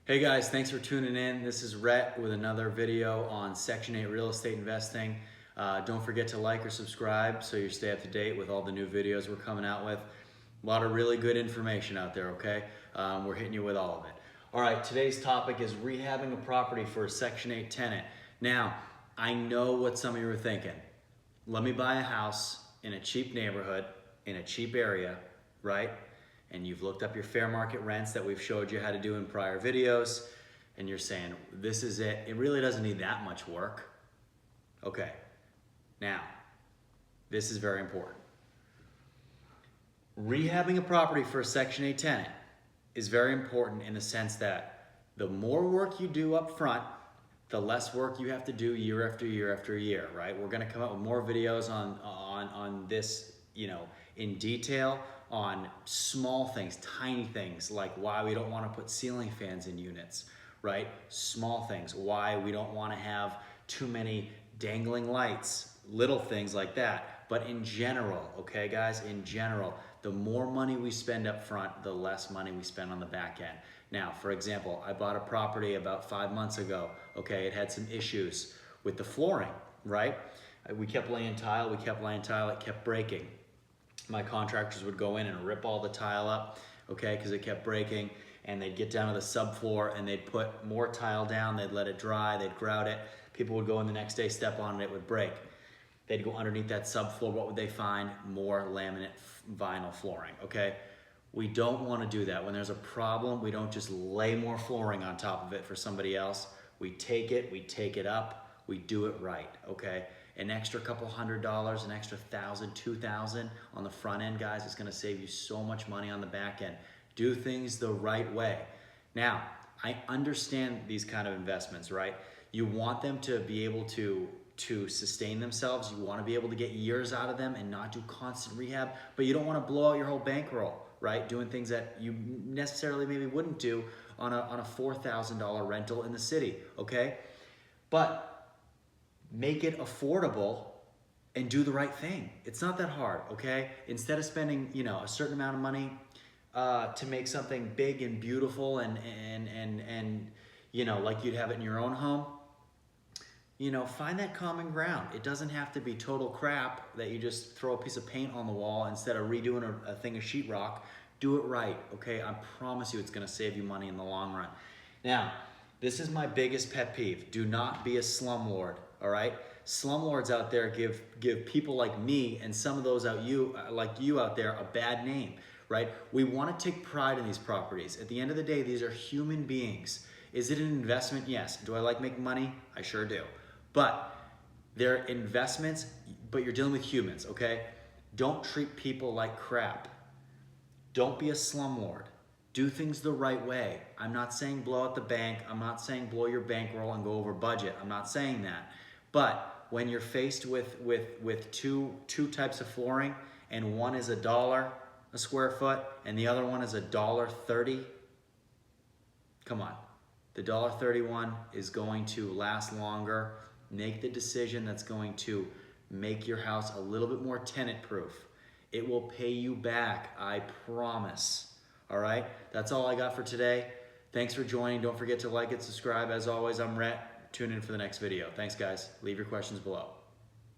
Hey guys, thanks for tuning in. This is Rhett with another video on Section 8 real estate investing. Don't forget to like or subscribe so you stay up to date with all the new videos we're coming out with. A lot of really good information out there, okay? We're hitting you with all of it. All right, today's topic is rehabbing a property for a Section 8 tenant. Now, I know what some of you are thinking. Let me buy a house in a cheap neighborhood, in a cheap area, right? And you've looked up your fair market rents that we've showed you how to do in prior videos, and you're saying, this is it. It really doesn't need that much work. Okay, now, this is very important. Rehabbing a property for a Section 8 tenant is very important in the sense that the more work you do up front, the less work you have to do year after year after year, right? We're gonna come out with more videos on this, in detail, on small things, tiny things, like why we don't want to put ceiling fans in units, right? Small things, why we don't want to have too many dangling lights, little things like that. But in general, okay guys, in general, the more money we spend up front, the less money we spend on the back end. Now, for example, I bought a property about 5 months ago, okay? It had some issues with the flooring, right? We kept laying tile, it kept breaking. My contractors would go in and rip all the tile up, okay, because it kept breaking, and they'd get down to the subfloor and they'd put more tile down, they'd let it dry, they'd grout it. People would go in the next day, step on it, it would break. They'd go underneath that subfloor, what would they find? More laminate vinyl flooring, okay? We don't want to do that. When there's a problem, we don't just lay more flooring on top of it for somebody else. We take it up, we do it right, okay? An extra couple $100, an extra $1,000, $2,000 on the front end, guys, it's gonna save you so much money on the back end. Do things the right way. Now, I understand these kind of investments, right? You want them to be able to sustain themselves. You wanna be able to get years out of them and not do constant rehab, but you don't wanna blow out your whole bankroll, right? Doing things that you necessarily maybe wouldn't do on a $4,000 rental in the city, okay? But make it affordable and do the right thing. It's not that hard, okay? Instead of spending, a certain amount of money to make something big and beautiful and like you'd have it in your own home, find that common ground. It doesn't have to be total crap that you just throw a piece of paint on the wall instead of redoing a thing of sheetrock. Do it right, okay? I promise you it's gonna save you money in the long run. Now, this is my biggest pet peeve. Do not be a slumlord, all right? Slumlords out there give people like me and some of those like you out there a bad name, right? We want to take pride in these properties. At the end of the day, these are human beings. Is it an investment? Yes. Do I like making money? I sure do. But they're investments, but you're dealing with humans, okay? Don't treat people like crap. Don't be a slumlord. Do things the right way. I'm not saying blow out the bank. I'm not saying blow your bankroll and go over budget. I'm not saying that. But when you're faced with two types of flooring and one is $1 a square foot and the other one is $1.30, come on. The $1.31 is going to last longer. Make the decision that's going to make your house a little bit more tenant proof. It will pay you back, I promise. All right, that's all I got for today. Thanks for joining. Don't forget to like and subscribe. As always, I'm Rhett. Tune in for the next video. Thanks, guys. Leave your questions below.